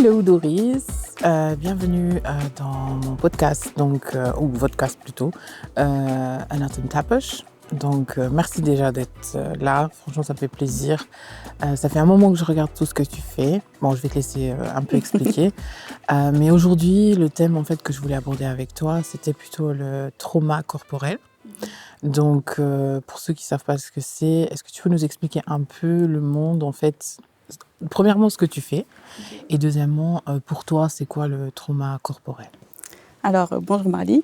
Hello Doris, bienvenue dans mon podcast, ou vodcast plutôt, Anatom Tapesh. Donc merci déjà d'être là, franchement ça me fait plaisir. Ça fait un moment que je regarde tout ce que tu fais. Bon, je vais te laisser un peu expliquer. Mais aujourd'hui, le thème en fait que je voulais aborder avec toi, c'était plutôt le trauma corporel. Donc pour ceux qui ne savent pas ce que c'est, est-ce que tu peux nous expliquer un peu le monde en fait? Premièrement, ce que tu fais, et deuxièmement, pour toi, c'est quoi le trauma corporel? Alors, bonjour Marly,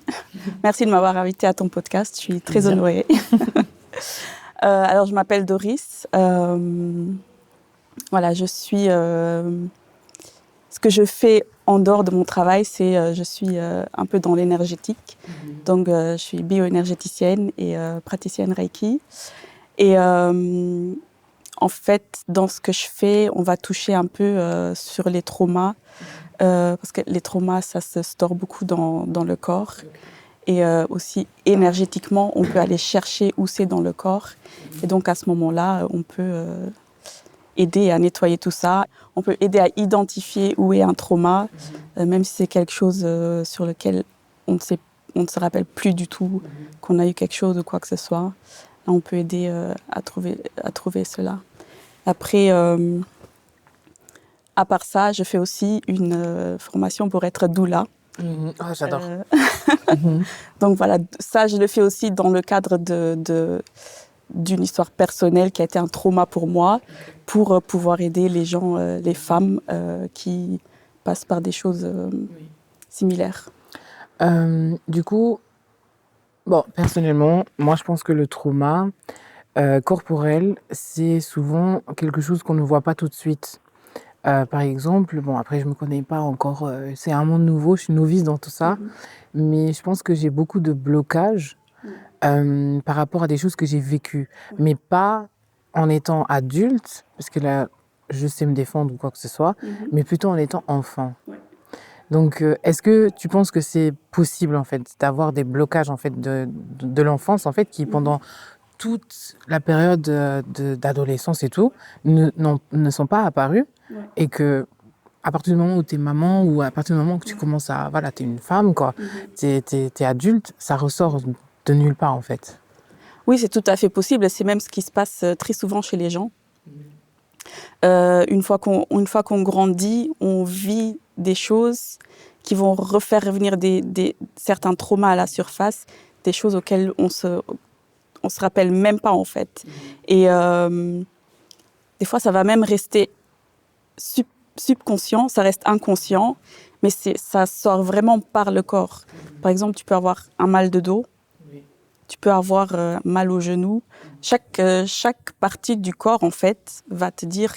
merci de m'avoir invitée à ton podcast, je suis très honorée. Alors, je m'appelle Doris, voilà, je suis... ce que je fais en dehors de mon travail, c'est je suis un peu dans l'énergétique, donc je suis bioénergéticienne et praticienne Reiki. Et en fait, dans ce que je fais, on va toucher un peu sur les traumas, parce que les traumas, ça se store beaucoup dans le corps. Et aussi, énergétiquement, on peut aller chercher où c'est dans le corps. Et donc, à ce moment-là, on peut aider à nettoyer tout ça. On peut aider à identifier où est un trauma, même si c'est quelque chose sur lequel on ne se rappelle plus du tout qu'on a eu quelque chose ou quoi que ce soit. Là, on peut aider à trouver cela. Après, à part ça, je fais aussi une formation pour être doula. Oh, j'adore. Donc voilà, ça, je le fais aussi dans le cadre d'une histoire personnelle qui a été un trauma pour moi, pour pouvoir aider les gens, les femmes qui passent par des choses similaires. Du coup, bon, personnellement, moi, je pense que le trauma corporel, c'est souvent quelque chose qu'on ne voit pas tout de suite. Par exemple, bon, après, je ne me connais pas encore, c'est un monde nouveau, je suis novice dans tout ça, mais je pense que j'ai beaucoup de blocages par rapport à des choses que j'ai vécues, mais pas en étant adulte, parce que là, je sais me défendre ou quoi que ce soit, mais plutôt en étant enfant. Donc, est-ce que tu penses que c'est possible, en fait, d'avoir des blocages, en fait, de l'enfance, en fait, qui, pendant toute la période d'adolescence et tout, ne sont pas apparus, et que à partir du moment où tu es maman ou à partir du moment où tu commences à... Voilà, tu es une femme, quoi, t'es adulte, ça ressort de nulle part, en fait. Oui, c'est tout à fait possible. C'est même ce qui se passe très souvent chez les gens. Une fois qu'on grandit, on vit des choses qui vont refaire revenir certains traumas à la surface, des choses auxquelles on se rappelle même pas, en fait. Et des fois, ça va même rester subconscient, ça reste inconscient, mais ça sort vraiment par le corps. Par exemple, tu peux avoir un mal de dos, tu peux avoir mal au genou. Chaque partie du corps, en fait, va te dire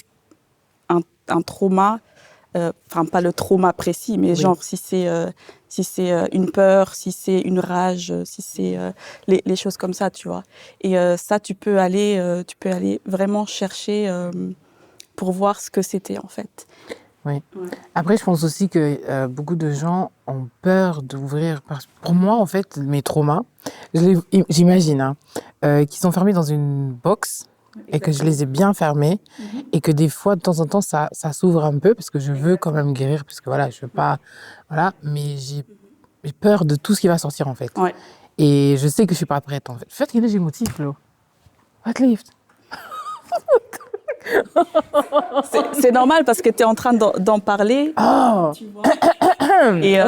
un trauma, enfin pas le trauma précis, mais genre si c'est une peur, si c'est une rage, si c'est les choses comme ça, tu vois. Et ça, tu peux aller vraiment chercher pour voir ce que c'était, en fait. Oui. Après, je pense aussi que beaucoup de gens ont peur d'ouvrir. Pour moi, en fait, mes traumas, j'imagine, qu'ils sont fermés dans une box et que je les ai bien fermés et que des fois, de temps en temps, ça s'ouvre un peu parce que je veux quand même guérir, parce que voilà, je veux pas... Voilà, mais j'ai peur de tout ce qui va sortir, en fait. Ouais. Et je sais que je suis pas prête, en fait. Faites qu'il j'ai motif, Flo. What lift? C'est normal parce que tu es en train d'en parler. Oh, tu vois. Et,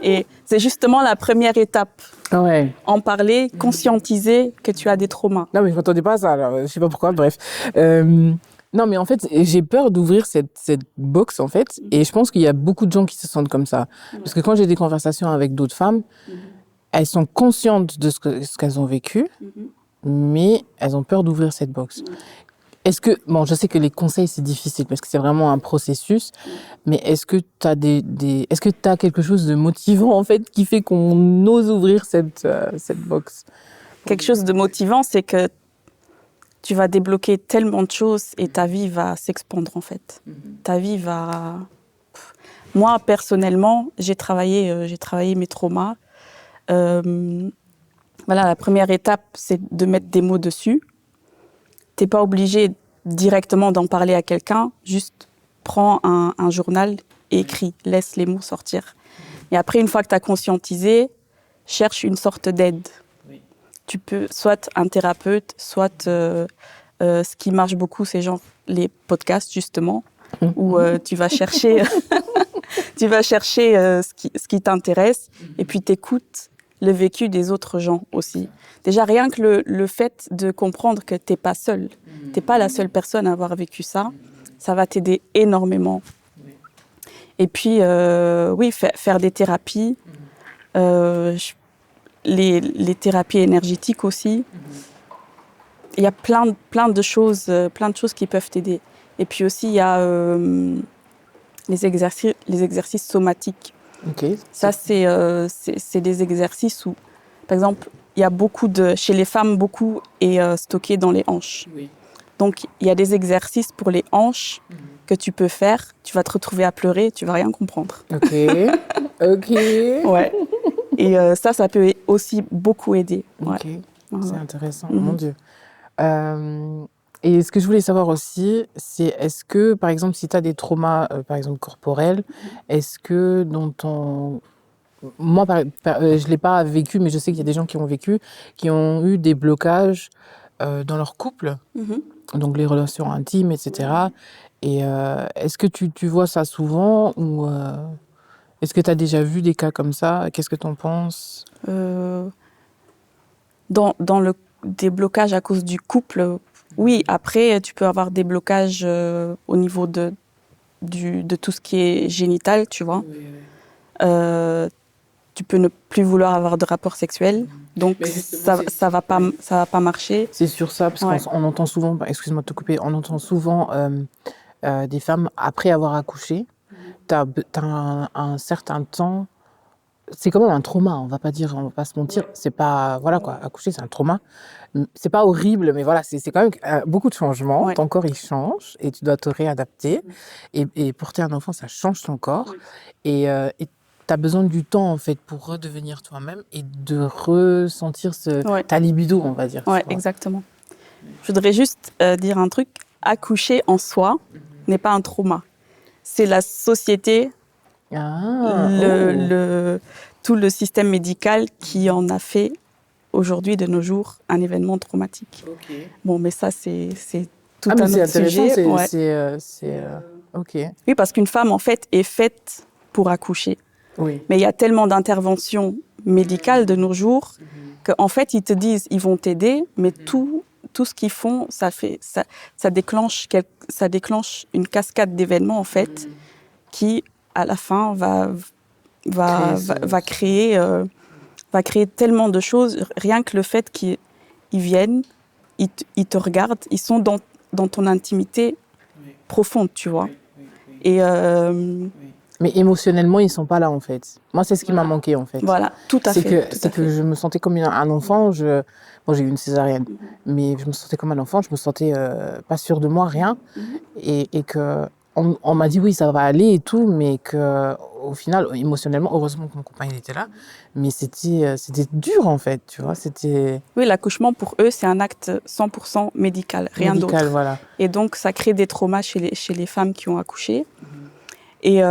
et c'est justement la première étape. ouais. En parler, conscientiser que tu as des traumas. Non, mais je m'attendais pas à ça, alors je sais pas pourquoi, bref. Non, mais en fait, j'ai peur d'ouvrir cette box, en fait, et je pense qu'il y a beaucoup de gens qui se sentent comme ça. Parce que quand j'ai des conversations avec d'autres femmes, elles sont conscientes de ce qu'elles ont vécu, mais elles ont peur d'ouvrir cette box. Est-ce que, bon, je sais que les conseils, c'est difficile parce que c'est vraiment un processus, mais est-ce que tu as est-ce que tu as quelque chose de motivant, en fait, qui fait qu'on ose ouvrir cette box? Quelque chose de motivant, c'est que tu vas débloquer tellement de choses et ta vie va s'expandre, en fait. Ta vie va... Moi, personnellement, j'ai travaillé mes traumas. Voilà, la première étape, c'est de mettre des mots dessus. T'es pas obligé directement d'en parler à quelqu'un, juste prends un journal et écris, laisse les mots sortir. Et après, une fois que tu as conscientisé, cherche une sorte d'aide. Oui. Tu peux, soit un thérapeute, soit ce qui marche beaucoup, c'est genre les podcasts, justement, où tu vas chercher, ce qui t'intéresse et puis t'écoutes le vécu des autres gens aussi. Déjà, rien que le fait de comprendre que t'es pas seul, t'es pas la seule personne à avoir vécu ça, ça va t'aider énormément. Et puis, oui, faire des thérapies, les thérapies énergétiques aussi. Il y a plein de choses qui peuvent t'aider. Et puis aussi, il y a les exercices somatiques. Ok. Ça, c'est des exercices où, par exemple, il y a chez les femmes, beaucoup est stocké dans les hanches. Oui. Donc, il y a des exercices pour les hanches que tu peux faire. Tu vas te retrouver à pleurer, tu vas rien comprendre. Ok. Ok. Ouais. Et ça peut aussi beaucoup aider. Ouais. Ok. C'est intéressant. Mhm. Mon Dieu. Et ce que je voulais savoir aussi, c'est est-ce que, par exemple, si tu as des traumas, par exemple, corporels, est-ce que dans ton... Moi, je ne l'ai pas vécu, mais je sais qu'il y a des gens qui ont vécu, qui ont eu des blocages dans leur couple, donc les relations intimes, etc. Et est-ce que tu vois ça souvent ou est-ce que tu as déjà vu des cas comme ça? Qu'est-ce que tu en penses? Dans des blocages à cause du couple, oui. Après, tu peux avoir des blocages au niveau de tout ce qui est génital, tu vois. Tu peux ne plus vouloir avoir de rapport sexuel, donc ça va pas marcher. C'est sur ça, parce qu'on entend souvent, excuse-moi de te couper, on entend souvent des femmes, après avoir accouché, t'as un certain temps, c'est quand même un trauma, on va pas se mentir, c'est pas, voilà quoi, accoucher c'est un trauma, c'est pas horrible, mais voilà, c'est quand même beaucoup de changements, ton corps il change, et tu dois te réadapter, et porter un enfant ça change ton corps, et t'as besoin du temps en fait pour redevenir toi-même, et de ressentir ta libido, on va dire. Ouais, exactement. Je voudrais juste dire un truc, accoucher en soi n'est pas un trauma. C'est la société, tout le système médical qui en a fait aujourd'hui, de nos jours, un événement traumatique. Okay. Bon, mais ça, c'est tout un autre sujet. Ok. Oui, parce qu'une femme, en fait, est faite pour accoucher. Oui. Mais il y a tellement d'interventions médicales de nos jours qu'en fait, ils te disent, ils vont t'aider, mais tout ce qu'ils font, ça déclenche une cascade d'événements, en fait, qui, à la fin, va créer tellement de choses. Rien que le fait qu'ils viennent, ils te regardent, ils sont dans ton intimité profonde, tu vois. Et mais émotionnellement, ils sont pas là, en fait. Moi, c'est ce qui m'a manqué, en fait. Voilà, tout à fait. C'est que je me sentais comme un enfant. Bon, j'ai eu une césarienne, mais je me sentais comme un enfant. Je me sentais pas sûre de moi, rien. Et que on m'a dit oui, ça va aller et tout, mais que au final, émotionnellement, heureusement que mon compagnon était là, mais c'était dur, en fait, tu vois. Oui, l'accouchement, pour eux, c'est un acte 100% médical, rien d'autre. Voilà. Et donc, ça crée des traumas chez les femmes qui ont accouché. Et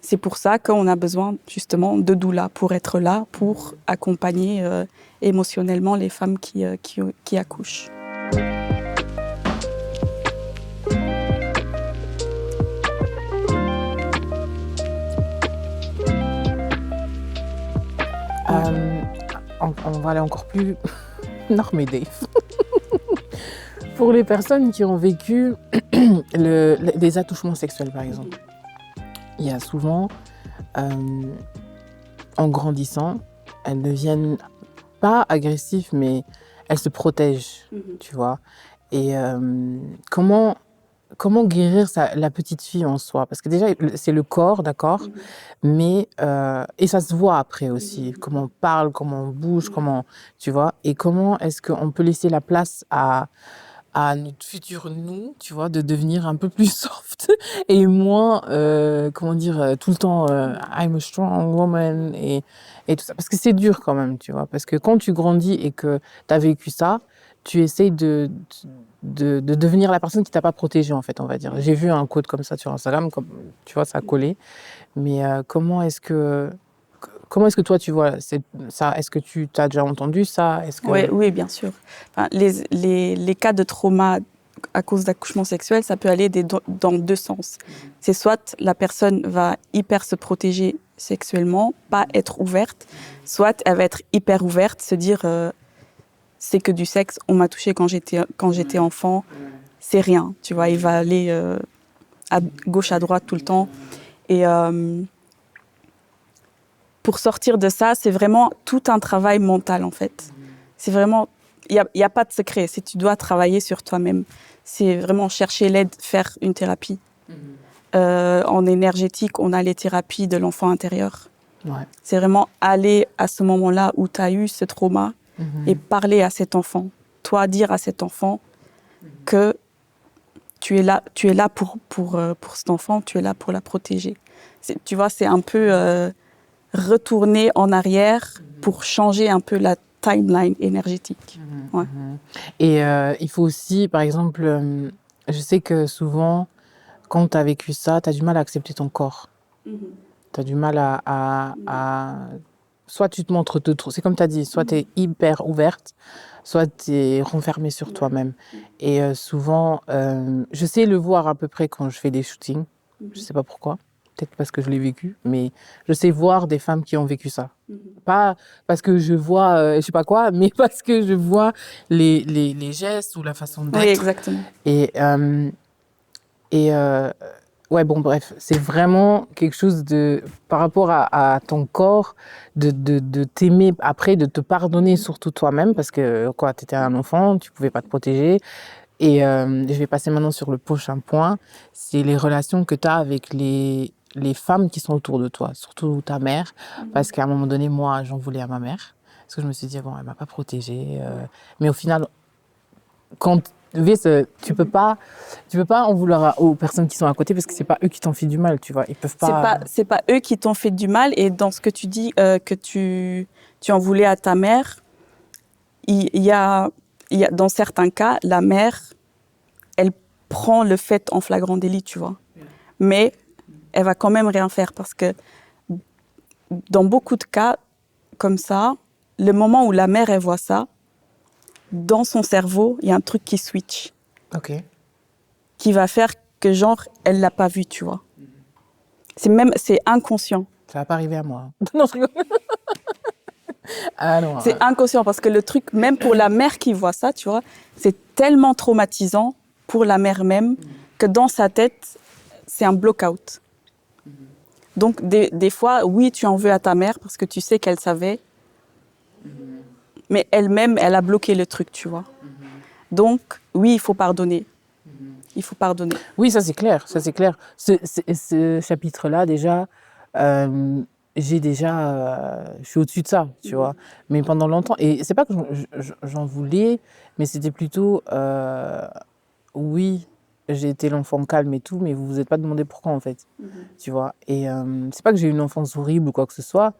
c'est pour ça qu'on a besoin justement de doula, pour être là, pour accompagner émotionnellement les femmes qui accouchent. On va aller encore plus normé. Pour les personnes qui ont vécu les attouchements sexuels, par exemple, il y a souvent, en grandissant, elles deviennent pas agressives, mais elles se protègent, tu vois. Et comment guérir la petite fille en soi? Parce que déjà, c'est le corps, d'accord, mais et ça se voit après aussi, comment on parle, comment on bouge, comment, tu vois. Et comment est-ce qu'on peut laisser la place à notre futur nous, tu vois, de devenir un peu plus soft et moins, comment dire, tout le temps I'm a strong woman et tout ça. Parce que c'est dur quand même, tu vois. Parce que quand tu grandis et que tu as vécu ça, tu essayes de devenir la personne qui t'a pas protégée, en fait, on va dire. J'ai vu un quote comme ça sur Instagram, comme, tu vois, ça a collé. Mais comment est-ce que toi, tu vois ça? Est-ce que tu as déjà entendu ça? Oui, bien sûr. Enfin, les cas de trauma à cause d'accouchement sexuel, ça peut aller dans deux sens. C'est soit la personne va hyper se protéger sexuellement, pas être ouverte, soit elle va être hyper ouverte, se dire c'est que du sexe, on m'a touché quand j'étais enfant, c'est rien, tu vois, il va aller à gauche, à droite tout le temps. Et pour sortir de ça, c'est vraiment tout un travail mental, en fait. C'est vraiment, il y a pas de secret, tu dois travailler sur toi-même. C'est vraiment chercher l'aide, faire une thérapie. En énergétique, on a les thérapies de l'enfant intérieur. Ouais. C'est vraiment aller à ce moment-là où tu as eu ce trauma et parler à cet enfant. Toi, dire à cet enfant que tu es là pour cet enfant, tu es là pour la protéger. Tu vois, c'est un peu retourner en arrière pour changer un peu la timeline énergétique. Ouais. Et il faut aussi, par exemple, je sais que souvent, quand tu as vécu ça, tu as du mal à accepter ton corps. Tu as du mal à... Soit tu te montres de trop, c'est comme tu as dit, soit tu es hyper ouverte, soit tu es renfermée sur toi-même. Et souvent, je sais le voir à peu près quand je fais des shootings, je sais pas pourquoi, peut-être parce que je l'ai vécu, mais je sais voir des femmes qui ont vécu ça. Pas parce que je vois, je sais pas quoi, mais parce que je vois les gestes ou la façon d'être. Oui, exactement. Ouais, bon, bref, c'est vraiment quelque chose par rapport à ton corps, de t'aimer après, de te pardonner surtout toi-même, parce que, quoi, t'étais un enfant, tu pouvais pas te protéger. Et je vais passer maintenant sur le prochain point, c'est les relations que tu as avec les femmes qui sont autour de toi, surtout ta mère, parce qu'à un moment donné, moi, j'en voulais à ma mère, parce que je me suis dit, bon, elle m'a pas protégée. Mais au final, quand tu peux pas en vouloir aux personnes qui sont à côté parce que c'est pas eux qui t'ont fait du mal, tu vois. Ils peuvent pas. C'est pas eux qui t'ont fait du mal. Et dans ce que tu dis, que tu en voulais à ta mère, il y a dans certains cas, la mère, elle prend le fait en flagrant délit, tu vois. Mais elle va quand même rien faire parce que dans beaucoup de cas comme ça, le moment où la mère, elle voit ça, dans son cerveau, il y a un truc qui switch. Ok. Qui va faire que, genre, elle l'a pas vu, tu vois. C'est inconscient. Ça va pas arriver à moi. Non, je rigole. Ah non. C'est inconscient parce que le truc, même pour la mère qui voit ça, tu vois, c'est tellement traumatisant pour la mère même que dans sa tête, c'est un block-out. Donc, des fois, oui, tu en veux à ta mère parce que tu sais qu'elle savait, mais elle-même, elle a bloqué le truc, tu vois. Donc, oui, il faut pardonner. Il faut pardonner. Oui, ça c'est clair, ça c'est clair. Ce chapitre-là, déjà, je suis au-dessus de ça, tu vois. Mais pendant longtemps, et c'est pas que j'en voulais, mais c'était plutôt, oui, j'ai été l'enfant calme et tout, mais vous vous êtes pas demandé pourquoi en fait, tu vois. Et c'est pas que j'ai eu une enfance horrible ou quoi que ce soit,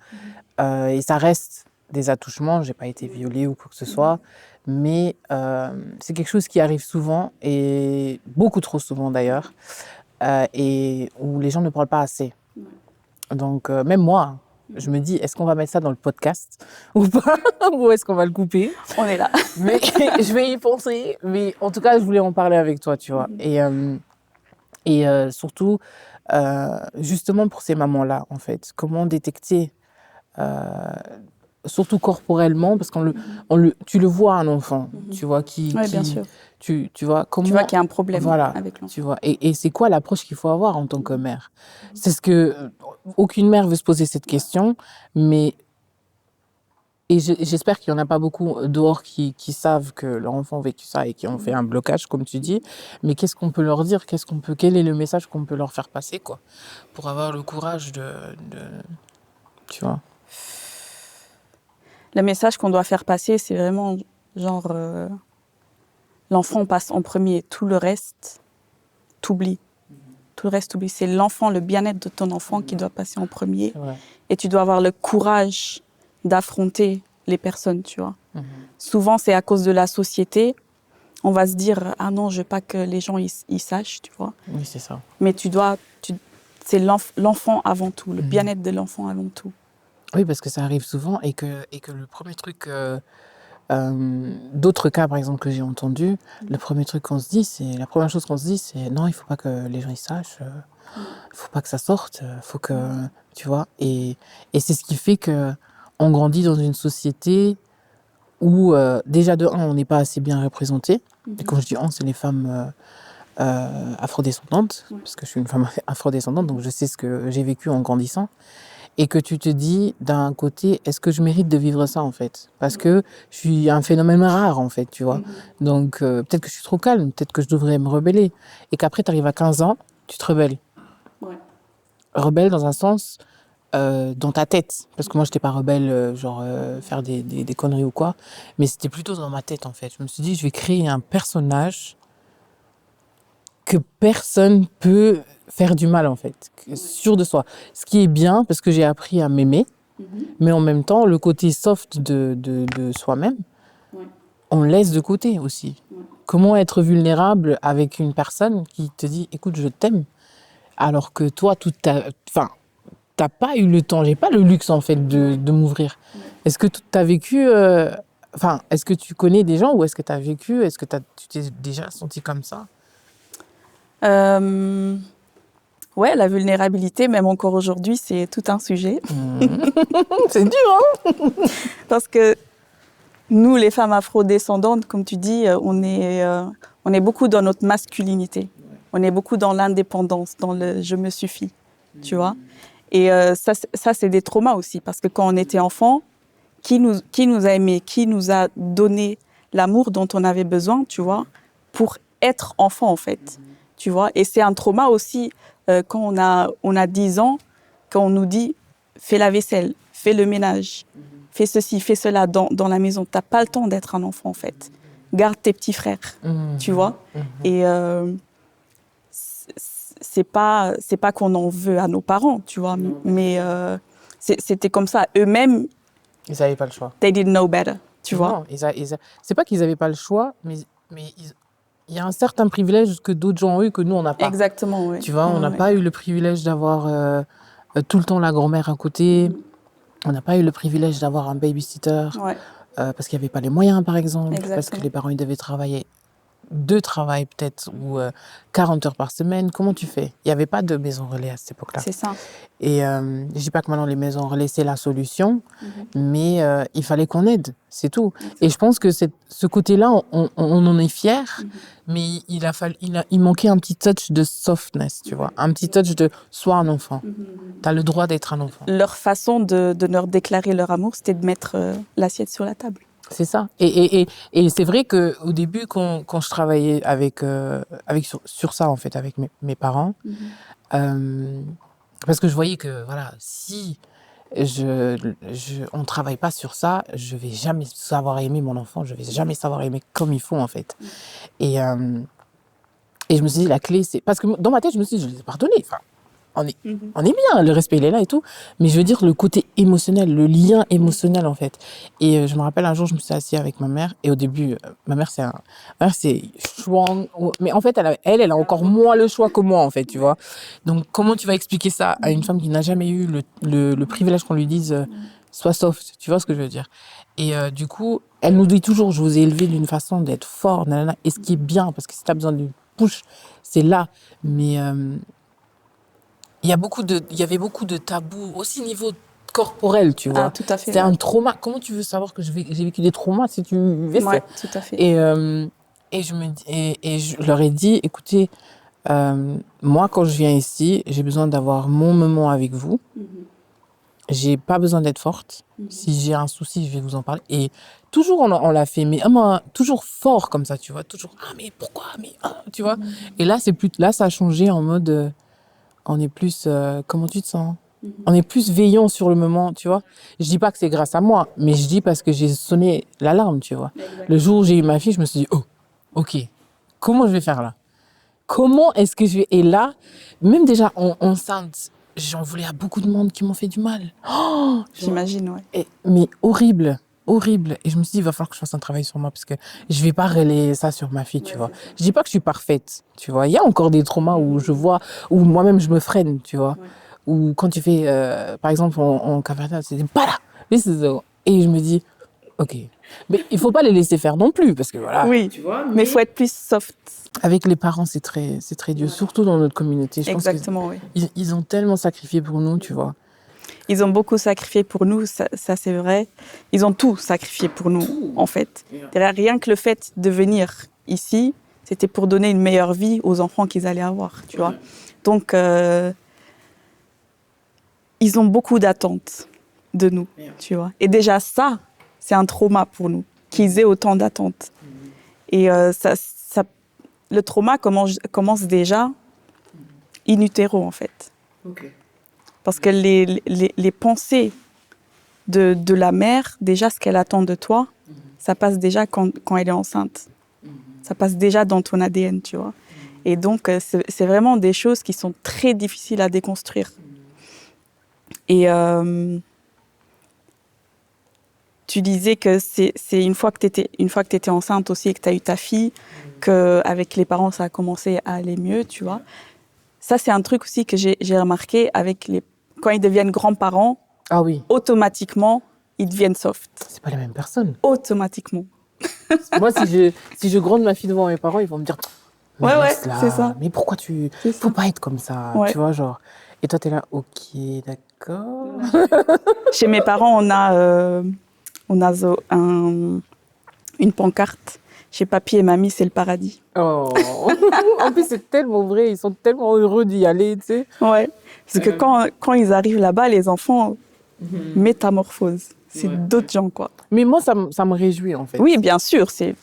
et ça reste des attouchements, j'ai pas été violée ou quoi que ce soit, mais c'est quelque chose qui arrive souvent, et beaucoup trop souvent d'ailleurs, et où les gens ne parlent pas assez. Donc même moi, je me dis, est-ce qu'on va mettre ça dans le podcast ou pas, ou est-ce qu'on va le couper? On est là. Mais je vais y penser, mais en tout cas, je voulais en parler avec toi, tu vois. Et surtout, justement pour ces mamans-là, en fait, comment détecter surtout corporellement, parce tu le vois un enfant, tu vois, Oui, bien sûr. tu vois, comment... Tu vois qu'il y a un problème voilà, avec l'enfant. tu vois, et c'est quoi l'approche qu'il faut avoir en tant que mère? C'est ce que aucune mère veut se poser cette question, mais j'espère qu'il y en a pas beaucoup dehors qui savent que leur enfant a vécu ça et qui ont fait un blocage, comme tu dis. Mais qu'est-ce qu'on peut leur dire? Quel est le message qu'on peut leur faire passer, quoi, pour avoir le courage tu vois? Le message qu'on doit faire passer, c'est vraiment genre l'enfant passe en premier, tout le reste, t'oublies. Tout le reste, t'oublies. C'est l'enfant, le bien-être de ton enfant qui doit passer en premier. Et tu dois avoir le courage d'affronter les personnes, tu vois. Souvent, c'est à cause de la société. on va se dire, ah non, je veux pas que les gens ils sachent, tu vois. Oui, c'est ça. Mais c'est l'enfant avant tout, le bien-être de l'enfant avant tout. Oui, parce que ça arrive souvent et que le premier truc, d'autres cas par exemple que j'ai entendus, la première chose qu'on se dit, c'est non, il faut pas que les gens ils sachent, il faut pas que ça sorte, faut que, tu vois. Et c'est ce qui fait que on grandit dans une société où déjà de un, on n'est pas assez bien représenté. Et quand je dis on, c'est les femmes afrodescendantes, parce que je suis une femme afrodescendante, donc je sais ce que j'ai vécu en grandissant. Et que tu te dis, d'un côté, est-ce que je mérite de vivre ça, en fait? Parce que je suis un phénomène rare, en fait, tu vois. Donc, peut-être que je suis trop calme, peut-être que je devrais me rebeller. Et qu'après, tu arrives à 15 ans, tu te rebelles. Ouais. Rebelle dans un sens, dans ta tête. Parce que moi, je n'étais pas rebelle, faire des conneries ou quoi. Mais c'était plutôt dans ma tête, en fait. Je me suis dit, je vais créer un personnage que personne peut faire du mal, en fait, sûr de soi. Ce qui est bien, parce que j'ai appris à m'aimer, mais en même temps, le côté soft de soi-même, on le laisse de côté aussi. Comment être vulnérable avec une personne qui te dit « écoute, je t'aime », alors que toi, t'as pas eu le temps, j'ai pas le luxe, en fait, de m'ouvrir. Est-ce que tu as vécu... est-ce que tu connais des gens ou est-ce que tu as vécu, est-ce que tu t'es déjà senti comme ça? Ouais, la vulnérabilité, même encore aujourd'hui, c'est tout un sujet. C'est dur, hein? Parce que nous, les femmes afrodescendantes, comme tu dis, on est beaucoup dans notre masculinité. On est beaucoup dans l'indépendance, dans le « je me suffis », tu vois. Et ça, c'est des traumas aussi, parce que quand on était enfant, qui nous a aimés, qui nous a donné l'amour dont on avait besoin, tu vois, pour être enfant, en fait. Tu vois, et c'est un trauma aussi quand on a 10 ans, quand on nous dit fais la vaisselle, fais le ménage, fais ceci, fais cela dans la maison. T'as pas le temps d'être un enfant, en fait. Garde tes petits frères, tu vois. Et c'est pas qu'on en veut à nos parents, tu vois, mais c'était comme ça. Eux-mêmes, ils n'avaient pas le choix. They didn't know better, tu vois. Non, c'est pas qu'ils n'avaient pas le choix, mais il y a un certain privilège que d'autres gens ont eu que nous, on n'a pas. Exactement, oui. Tu vois, on n'a pas eu le privilège d'avoir tout le temps la grand-mère à côté. On n'a pas eu le privilège d'avoir un babysitter. Ouais. Parce qu'il n'y avait pas les moyens, par exemple. Exactement. Parce que les parents, ils devaient travailler 2 travails peut-être, ou 40 heures par semaine. Comment tu fais? Il n'y avait pas de maison relais à cette époque-là. C'est ça. Et je ne dis pas que maintenant les maisons relais, c'est la solution, mais il fallait qu'on aide, c'est tout. Et je pense que ce côté-là, on en est fiers, mais il manquait un petit touch de softness, tu vois, un petit touch de « sois un enfant ». Tu as le droit d'être un enfant. Leur façon de leur déclarer leur amour, c'était de mettre l'assiette sur la table. C'est ça. Et c'est vrai qu'au début, quand je travaillais sur ça, en fait, avec mes parents, parce que je voyais que, voilà, si on ne travaille pas sur ça, je ne vais jamais savoir aimer mon enfant, je ne vais jamais savoir aimer comme il faut, en fait. Et je me suis dit, la clé, c'est... Parce que dans ma tête, je me suis dit, je les ai pardonnés. Enfin, on est bien, le respect, il est là et tout. Mais je veux dire, le côté émotionnel, le lien émotionnel, en fait. Et je me rappelle, un jour, je me suis assise avec ma mère. Et au début, ma mère, c'est strong. Mais en fait, elle a encore moins le choix que moi, en fait, tu vois. Donc, comment tu vas expliquer ça à une femme qui n'a jamais eu le privilège qu'on lui dise sois soft, tu vois ce que je veux dire. Et du coup, elle nous dit toujours, je vous ai élevé d'une façon d'être fort, nanana. Et ce qui est bien, parce que si tu as besoin d'une push, c'est là. Mais... il y avait beaucoup de tabous, aussi au niveau corporel, tu vois. Ah, tout à fait. C'était un trauma. Comment tu veux savoir que j'ai vécu des traumas si tu vivais ça? Ouais, tout à fait. Et je leur ai dit, écoutez, moi, quand je viens ici, j'ai besoin d'avoir mon moment avec vous. J'ai pas besoin d'être forte. Si j'ai un souci, je vais vous en parler. Et toujours, on l'a fait, mais toujours fort comme ça, tu vois. Toujours, mais pourquoi? Tu vois. Et là, ça a changé en mode... on est plus... comment tu te sens? On est plus veillant sur le moment, tu vois. Je dis pas que c'est grâce à moi, mais je dis parce que j'ai sonné l'alarme, tu vois. Exactement. Le jour où j'ai eu ma fille, je me suis dit, oh, ok, comment je vais faire là? Comment est-ce que je vais... Et là, même déjà enceinte, j'en voulais à beaucoup de monde qui m'ont fait du mal. J'imagine, ouais. Mais horrible. horrible. Et je me suis dit, il va falloir que je fasse un travail sur moi parce que je vais pas relayer ça sur ma fille, tu vois. Je dis pas que je suis parfaite, tu vois. Il y a encore des traumas où je vois, où moi-même je me freine, tu vois. Ou quand tu fais, par exemple, en cavernade, c'est pas là. Et je me dis, ok. Mais il faut pas les laisser faire non plus parce que voilà. Oui, Tu vois, mais il faut être plus soft. avec les parents, c'est très dur, surtout dans notre communauté. Je pense Exactement, oui. ils ont tellement sacrifié pour nous, tu vois. Ils ont beaucoup sacrifié pour nous, ça c'est vrai. Ils ont tout sacrifié pour nous, en fait. Rien que le fait de venir ici, c'était pour donner une meilleure vie aux enfants qu'ils allaient avoir, tu vois. Donc, ils ont beaucoup d'attentes de nous, tu vois. Et déjà ça, c'est un trauma pour nous, qu'ils aient autant d'attentes. Et le trauma commence déjà in utero, en fait. Parce que les pensées de la mère, déjà ce qu'elle attend de toi, ça passe déjà quand elle est enceinte. Ça passe déjà dans ton ADN, tu vois. Et donc, c'est vraiment des choses qui sont très difficiles à déconstruire. Et tu disais que c'est une fois que tu étais enceinte aussi et que tu as eu ta fille, qu'avec les parents, ça a commencé à aller mieux, tu vois. Ça, c'est un truc aussi que j'ai remarqué quand ils deviennent grands-parents, Ah oui, automatiquement, ils deviennent soft. c'est pas les mêmes personnes. Automatiquement. Moi, si je gronde ma fille devant mes parents, ils vont me dire, mais Ouais, laisse-la, c'est ça. mais pourquoi C'est faut ça. pas être comme ça, Ouais. tu vois, genre. Et toi, t'es là, ok, d'accord. Chez mes parents, on a une pancarte. Chez papy et mamie, c'est le paradis. Oh. En plus, c'est tellement vrai, ils sont tellement heureux d'y aller, tu sais. Ouais. Parce que quand ils arrivent là-bas, les enfants métamorphosent. C'est d'autres gens, quoi. Mais moi, ça me réjouit, en fait. Oui, bien sûr, c'est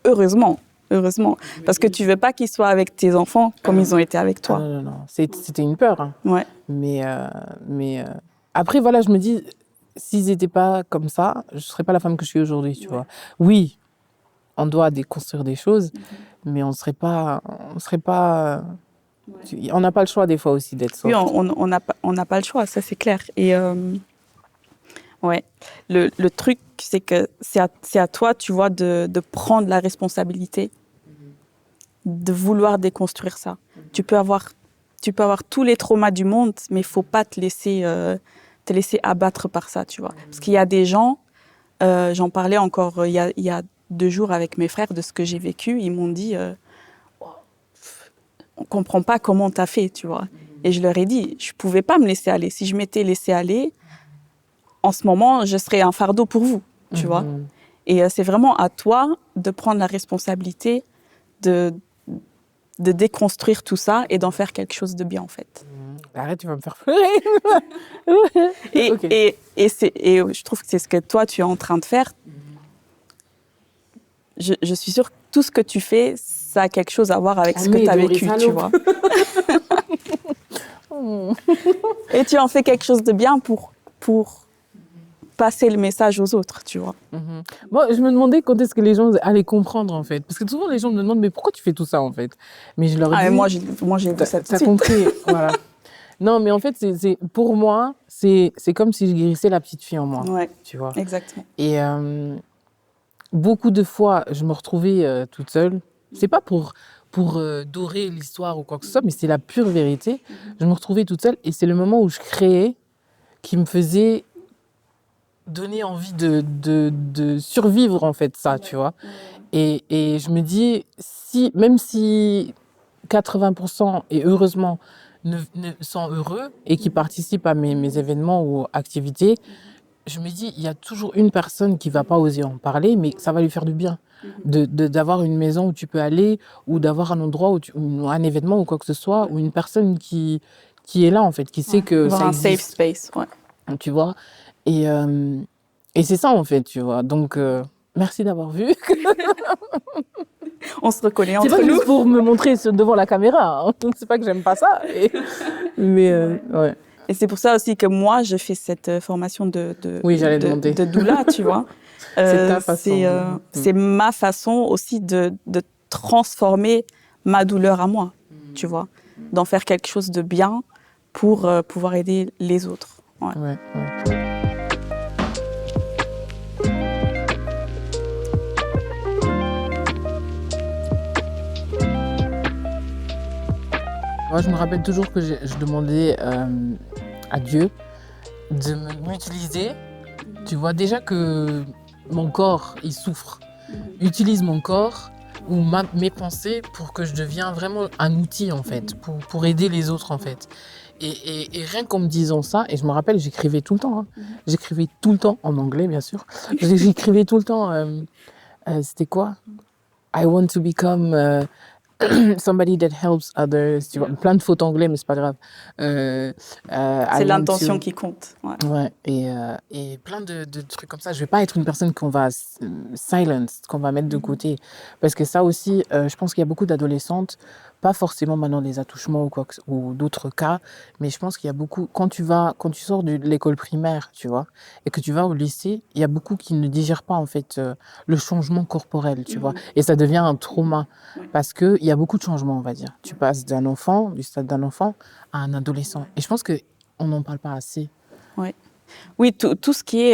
heureusement. Heureusement. Parce que tu veux pas qu'ils soient avec tes enfants comme ils ont été avec Ah toi. non, non, non. C'était une peur, hein. Ouais. Mais après, voilà, je me dis, s'ils n'étaient pas comme ça, je ne serais pas la femme que je suis aujourd'hui, tu vois. Oui, on doit déconstruire des choses, mais on ne serait pas... On n'a pas le choix des fois aussi d'être soft. Oui, on n'a pas le choix, ça c'est clair. Et ouais, le truc, c'est que c'est à toi, tu vois, de prendre la responsabilité, de vouloir déconstruire ça. Tu peux avoir tous les traumas du monde, mais il faut pas te laisser abattre par ça, tu vois. Parce qu'il y a des gens, j'en parlais encore il y a 2 jours avec mes frères de ce que j'ai vécu, ils m'ont dit, on comprend pas comment t'as fait, tu vois. Et je leur ai dit, je pouvais pas me laisser aller. Si je m'étais laissée aller, en ce moment, je serais un fardeau pour vous, tu vois. Et c'est vraiment à toi de prendre la responsabilité de déconstruire tout ça et d'en faire quelque chose de bien, en fait. Arrête, tu vas me faire pleurer. Et, Ok. et je trouve que c'est ce que toi, tu es en train de faire. Je suis sûre que tout ce que tu fais, ça a quelque chose à voir avec ce que tu as vécu, tu vois. Et tu en fais quelque chose de bien pour passer le message aux autres, tu vois. Moi, je me demandais quand est-ce que les gens allaient comprendre, en fait. Parce que souvent, les gens me demandent, mais pourquoi tu fais tout ça, en fait? Mais je leur dis... Moi, j'ai vu ça tout de T'as suite. compris, voilà. Non, mais en fait, pour moi, c'est comme si je guérissais la petite fille en moi, Ouais, tu vois. exactement. Et beaucoup de fois, je me retrouvais toute seule. C'est pas pour dorer l'histoire ou quoi que ce soit, mais c'est la pure vérité. Je me retrouvais toute seule et c'est le moment où je créais qui me faisait donner envie de survivre, en fait, ça, tu vois. Et je me dis, même si 80%, et heureusement, ne sont heureux et qui participent à mes événements ou activités, je me dis, il y a toujours une personne qui va pas oser en parler, mais ça va lui faire du bien. D'avoir une maison où tu peux aller, ou d'avoir un endroit ou un événement ou quoi que ce soit, ou une personne qui est là, en fait, qui sait que Avoir ça un safe existe, space, ouais. tu vois. Et c'est ça, en fait, tu vois. Donc, merci d'avoir vu. On se reconnaît C'est entre pas nous. juste pour me montrer devant la caméra, hein. C'est pas que j'aime pas ça. Mais ouais. Et c'est pour ça aussi que moi, je fais cette formation Oui, j'allais demander. de doula, tu vois. C'est ta façon. C'est ma façon aussi de transformer ma douleur à moi, tu vois. D'en faire quelque chose de bien pour pouvoir aider les autres. Ouais. Ouais, ouais. Moi, je me rappelle toujours que je demandais à Dieu de m'utiliser. Tu vois, déjà que mon corps, il souffre. Utilise mon corps ou mes pensées pour que je devienne vraiment un outil, en fait, pour aider les autres, en fait. Et rien qu'en me disant ça, et je me rappelle, j'écrivais tout le temps. Hein. J'écrivais tout le temps, en anglais, bien sûr. J'écrivais tout le temps, c'était quoi? I want to become somebody that helps others. Tu vois, plein de fautes anglais, mais c'est pas grave. C'est l'intention qui compte. Ouais. Ouais, et plein de trucs comme ça. Je vais pas être une personne qu'on va silence, qu'on va mettre de côté. Parce que ça aussi, je pense qu'il y a beaucoup d'adolescentes, pas forcément maintenant des attouchements ou d'autres cas, mais je pense qu'il y a beaucoup, quand tu sors de l'école primaire, tu vois, et que tu vas au lycée, il y a beaucoup qui ne digèrent pas, en fait, le changement corporel, tu vois. Et ça devient un trauma. Parce qu'il y a beaucoup de changements, on va dire. Tu passes du stade d'un enfant à un adolescent. Et je pense qu'on n'en parle pas assez. Ouais. Oui, tout ce qui est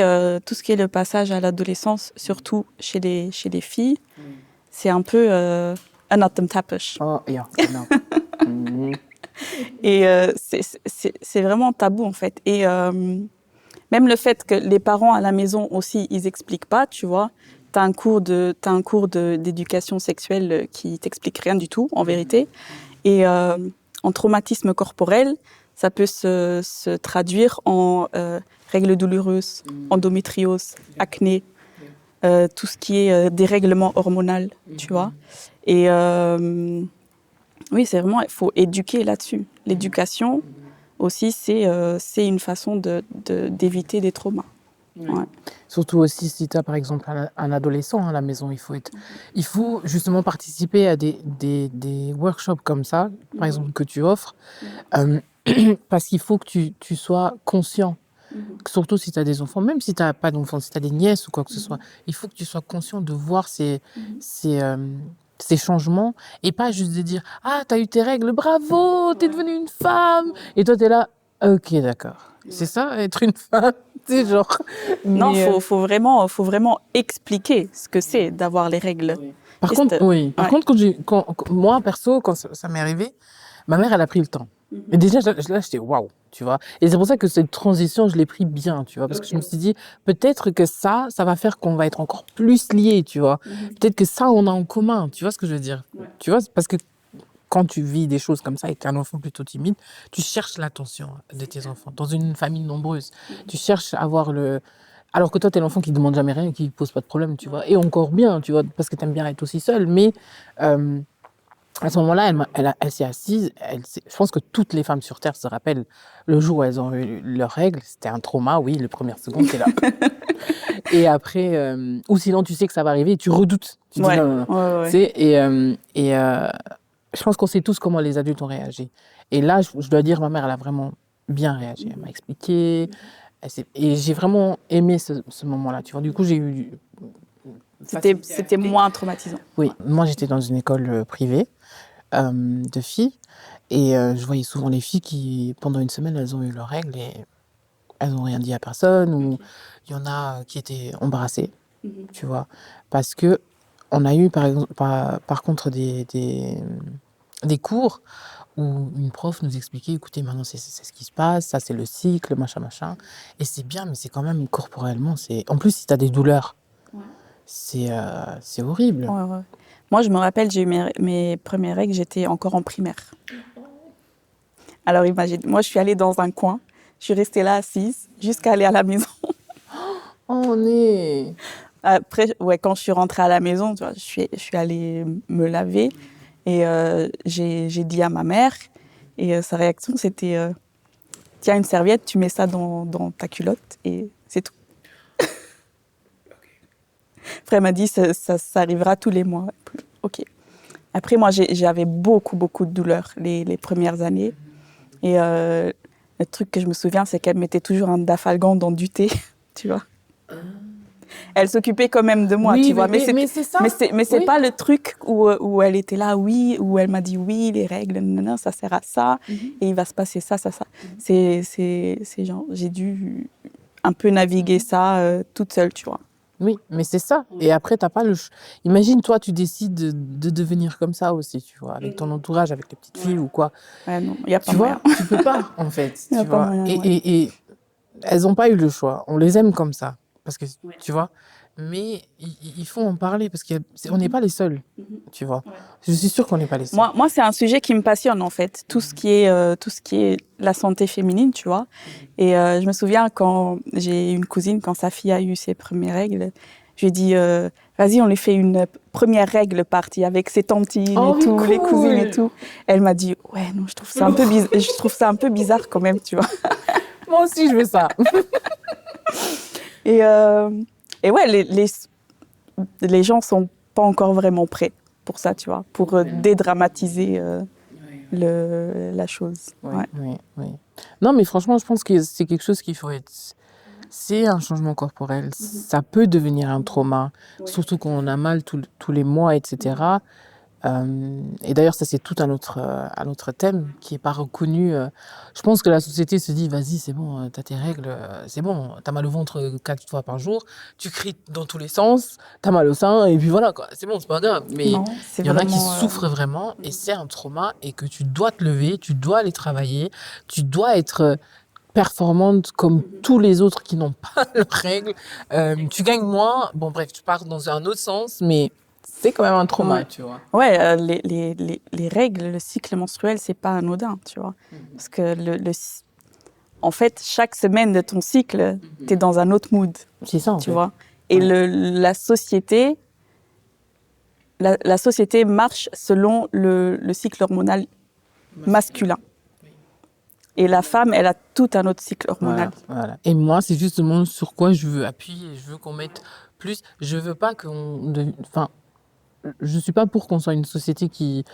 le passage à l'adolescence, surtout chez les filles, c'est un peu un atemtapich. Oh, yeah, non. Et c'est vraiment tabou, en fait. Et même le fait que les parents à la maison aussi, ils expliquent pas, tu vois. T'as un cours d'éducation sexuelle qui t'explique rien du tout, en vérité. Et en traumatisme corporel, ça peut se traduire en règles douloureuses, endométriose, acné, tout ce qui est dérèglement hormonal, tu vois. Et oui, c'est vraiment, il faut éduquer là-dessus. L'éducation aussi, c'est une façon d'éviter des traumas. Ouais. Surtout aussi si tu as par exemple un adolescent à la maison, il faut justement participer à des workshops comme ça, par exemple que tu offres, parce qu'il faut que tu sois conscient. Surtout si tu as des enfants, même si tu n'as pas d'enfants, si tu as des nièces ou quoi que ce soit, il faut que tu sois conscient de voir ces changements et pas juste de dire « Ah, t'as eu tes règles, bravo, t'es devenue une femme !» Et toi, t'es là « Ok, d'accord. C'est ça, être une femme ?» C'est genre... Non, faut vraiment expliquer ce que c'est d'avoir les règles. Par contre, moi, perso, quand ça m'est arrivé, ma mère, elle a pris le temps. Et déjà, là, j'étais waouh, tu vois. Et c'est pour ça que cette transition, je l'ai pris bien, tu vois. Parce que je me suis dit, peut-être que ça va faire qu'on va être encore plus liés, tu vois. Peut-être que ça, on a en commun, tu vois ce que je veux dire. Tu vois, parce que quand tu vis des choses comme ça avec un enfant plutôt timide, tu cherches l'attention de tes enfants. Dans une famille nombreuse, tu cherches à avoir le... Alors que toi, t'es l'enfant qui demande jamais rien et qui pose pas de problème, tu vois. Et encore bien, tu vois, parce que t'aimes bien être aussi seule. Mais... à ce moment-là, elle s'est assise. Je pense que toutes les femmes sur Terre se rappellent le jour où elles ont eu leurs règles. C'était un trauma, oui, les premières secondes, c'est là. Et après, ou sinon, tu sais que ça va arriver et tu redoutes. Tu dis non. Ouais. Et je pense qu'on sait tous comment les adultes ont réagi. Et là, je dois dire, ma mère, elle a vraiment bien réagi. Elle m'a expliqué. Et j'ai vraiment aimé ce moment-là. Tu vois, du coup, j'ai eu... C'était moins traumatisant. Oui, moi, j'étais dans une école privée. De filles et je voyais souvent les filles qui pendant une semaine elles ont eu leurs règles et elles n'ont rien dit à personne ou il y en a qui étaient embarrassées, tu vois, parce que on a eu par exemple par contre des cours où une prof nous expliquait écoutez maintenant c'est ce qui se passe, ça c'est le cycle machin et c'est bien mais c'est quand même corporellement c'est en plus si tu as des douleurs c'est horrible. Ouais. Moi, je me rappelle, j'ai eu mes premières règles, j'étais encore en primaire. Alors imagine, moi, je suis allée dans un coin, je suis restée là assise jusqu'à aller à la maison. Après, quand je suis rentrée à la maison, tu vois, je suis allée me laver et j'ai dit à ma mère et sa réaction, c'était tiens, une serviette, tu mets ça dans ta culotte et c'est tout. Après, elle m'a dit, ça arrivera tous les mois. Ok. Après, moi, j'avais beaucoup de douleurs les premières années. Et le truc que je me souviens, c'est qu'elle mettait toujours un dafalgan dans du thé, tu vois. Elle s'occupait quand même de moi, oui, tu vois. Mais c'est ça. Mais c'est pas le truc où elle était là, oui, où elle m'a dit oui, les règles, non, ça sert à ça, et il va se passer ça. C'est genre, j'ai dû un peu naviguer ça toute seule, tu vois. Oui, mais c'est ça. Et après, t'as pas Imagine, toi, tu décides de devenir comme ça aussi, tu vois, avec ton entourage, avec les petites filles ou quoi. Ouais, non, il n'y a pas Tu moyen. vois, tu peux pas, en fait, Il n'y a tu pas vois. moyen, ouais. Et elles n'ont pas eu le choix. On les aime comme ça. Parce que, tu vois, mais il faut en parler parce qu'on n'est pas les seuls, tu vois. Je suis sûre qu'on n'est pas les seuls. Moi, c'est un sujet qui me passionne, en fait. Tout ce qui est la santé féminine, tu vois. Et je me souviens quand j'ai une cousine, quand sa fille a eu ses premières règles, je lui ai dit, vas-y, on lui fait une première règle party avec ses tantines Oh, et mais tout, les cousines et cool! tout. Elle m'a dit, ouais, non, je trouve ça un peu bizarre. Je trouve ça un peu bizarre quand même, tu vois. Moi aussi, je veux ça. Et, et ouais, les gens sont pas encore vraiment prêts pour ça, tu vois, pour dédramatiser la chose. Oui, Ouais. oui, oui. Non, mais franchement, je pense que c'est quelque chose qu'il faut être. C'est un changement corporel. Ça peut devenir un trauma, surtout quand on a mal tous les mois, etc. Et d'ailleurs, ça, c'est tout un autre thème qui n'est pas reconnu. Je pense que la société se dit, vas-y, c'est bon, t'as tes règles, c'est bon, t'as mal au ventre 4 fois par jour, tu cries dans tous les sens, t'as mal au sein, et puis voilà, quoi. C'est bon, c'est pas grave. Mais Non, c'est il y en a qui vraiment, souffrent vraiment, et c'est un trauma, et que tu dois te lever, tu dois aller travailler, tu dois être performante comme tous les autres qui n'ont pas leurs règles. Tu gagnes moins, bon bref, tu pars dans un autre sens, mais c'est quand même un trauma, Ouais. tu vois. Ouais, les règles, le cycle menstruel, c'est pas anodin, tu vois. Parce que en fait, chaque semaine de ton cycle, tu es dans un autre mood, C'est ça, en tu fait. vois. Et Ouais. la société, la société marche selon le cycle hormonal masculin. Et la femme, elle a tout un autre cycle hormonal. Voilà, voilà. Et moi, c'est justement sur quoi je veux appuyer. Je veux qu'on mette plus. Je veux pas Enfin, je suis pas pour qu'on soit une société qui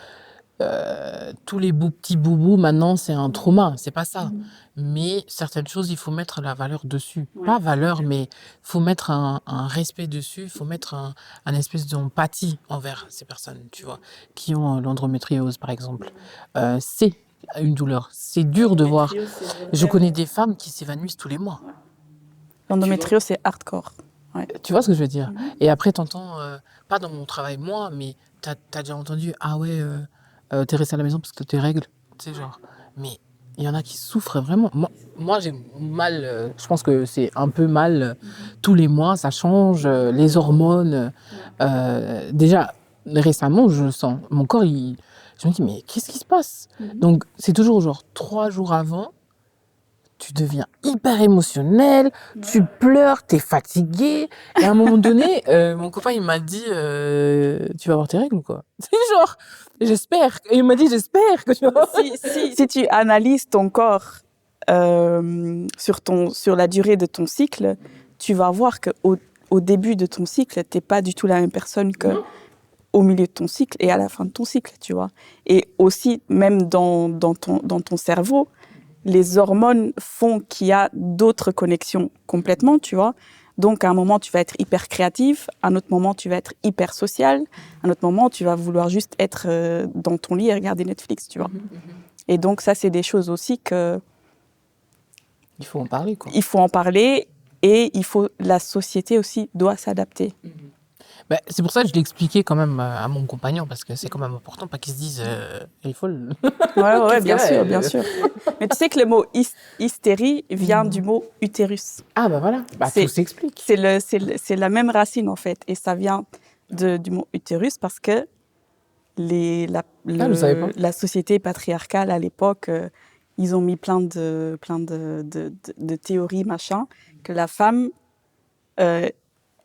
tous les petits boubous maintenant c'est un trauma. C'est pas ça. Mais certaines choses, il faut mettre la valeur dessus. Pas valeur, mais il faut mettre un respect dessus. Il faut mettre un espèce d'empathie envers ces personnes, tu vois, qui ont l'endométriose, par exemple. C'est une douleur. C'est dur de voir. Je connais des femmes qui s'évanouissent tous les mois. L'endométriose, c'est hardcore. Ouais. Tu vois ce que je veux dire? Et après, t'entends, pas dans mon travail, moi, mais t'as déjà entendu, ah ouais, t'es resté à la maison parce que tes règles, tu sais, genre. Mais il y en a qui souffrent vraiment. Moi j'ai mal, je pense que c'est un peu mal, tous les mois, ça change, les hormones. Déjà, récemment, je le sens, mon corps, je me dis, mais qu'est-ce qui se passe? Donc, c'est toujours genre 3 jours avant, tu deviens hyper émotionnel, tu pleures, t'es fatigué. Et à un moment donné, mon copain, il m'a dit, tu vas avoir tes règles ou quoi? C'est genre, j'espère. Et il m'a dit, j'espère que tu vas avoir. Si tu analyses ton corps sur la durée de ton cycle, tu vas voir qu'au début de ton cycle, tu n'es pas du tout la même personne qu'au milieu de ton cycle et à la fin de ton cycle, tu vois. Et aussi, même dans ton cerveau, les hormones font qu'il y a d'autres connexions complètement, tu vois. Donc, à un moment, tu vas être hyper créatif, à un autre moment, tu vas être hyper social, à un autre moment, tu vas vouloir juste être dans ton lit et regarder Netflix, tu vois. Et donc, ça, c'est des choses aussi que... Il faut en parler, quoi. Il faut en parler et la société aussi doit s'adapter. Bah, c'est pour ça que je l'ai expliqué quand même à mon compagnon, parce que c'est quand même important, pas qu'il se dise, elle est folle. Ouais, Qu'est-ce bien qu'elle a, sûr, elle bien sûr. Mais tu sais que le mot hystérie vient du mot utérus. Ah bah voilà, bah, tout s'explique. C'est la même racine, en fait. Et ça vient du mot utérus parce que je savais pas. la société patriarcale à l'époque, ils ont mis plein de théories, machin, que la femme,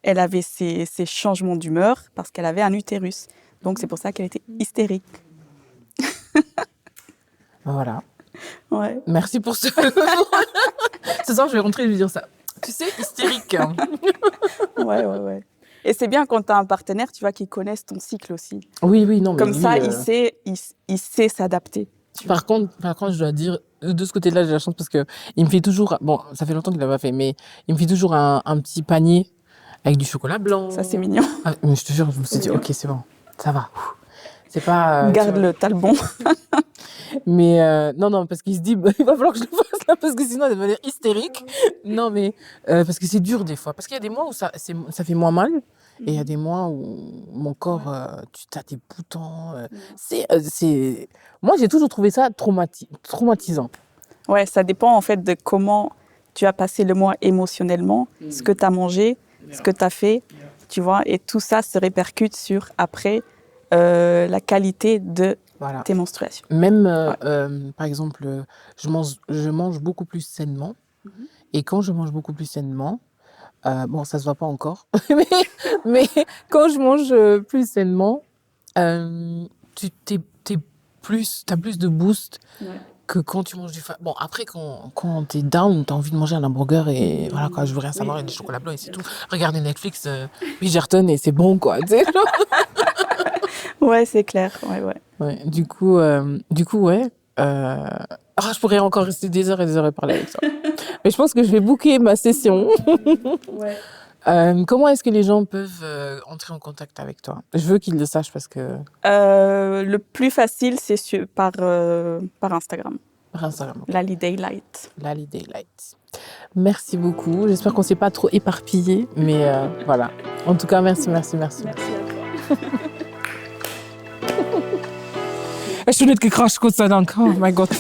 elle avait ces changements d'humeur parce qu'elle avait un utérus. Donc c'est pour ça qu'elle était hystérique. Voilà. Ouais. Merci pour ce... Ce soir, je vais rentrer et lui dire ça. Tu sais, hystérique. Hein. Ouais. Et c'est bien quand tu as un partenaire, tu vois, qui connaisse ton cycle aussi. Oui, non. Mais comme lui, ça, il sait s'adapter. Par contre, je dois dire, de ce côté-là, j'ai la chance parce que il me fait toujours, bon, ça fait longtemps qu'il l'a pas fait, mais il me fait toujours un petit panier avec du chocolat blanc. Ça, c'est mignon. Ah, mais je te jure, je me suis dit, ok, c'est bon, ça va. C'est pas... tu vois. Garde-le, t'as le bon. Mais non, parce qu'il se dit, bah, il va falloir que je le fasse là, parce que sinon, elle va devenir hystérique. Non, mais parce que c'est dur des fois. Parce qu'il y a des mois où ça fait moins mal. Et il y a des mois où mon corps, tu as des boutons. Moi, j'ai toujours trouvé ça traumatisant. Ouais, ça dépend en fait de comment tu as passé le mois émotionnellement, ce que tu as mangé, ce que tu as fait, tu vois, et tout ça se répercute sur après la qualité de Voilà. tes menstruations. Même, par exemple, je mange beaucoup plus sainement. Et quand je mange beaucoup plus sainement, bon, ça se voit pas encore, mais quand je mange plus sainement, t'as plus de boost que quand tu manges du Bon, après, quand t'es down, t'as envie de manger un hamburger et voilà, quoi, je veux rien savoir, et des chocolats blancs et c'est tout. Regarder Netflix, Bridgerton et c'est bon, quoi. Tu sais, genre. Ouais, c'est clair. Ouais. Ouais, du coup, ouais. Je pourrais encore rester des heures et des heures et parler avec toi. Mais je pense que je vais booker ma session. Ouais. Comment est-ce que les gens peuvent entrer en contact avec toi? Je veux qu'ils le sachent parce que... Le plus facile, c'est par Instagram. Par Instagram. Lali Daylight. Lali Daylight. Merci beaucoup. J'espère qu'on ne s'est pas trop éparpillé. Mais voilà. En tout cas, merci. Merci à toi. Je suis nicht gekrascht, Gott sei Dank. Oh mein Gott.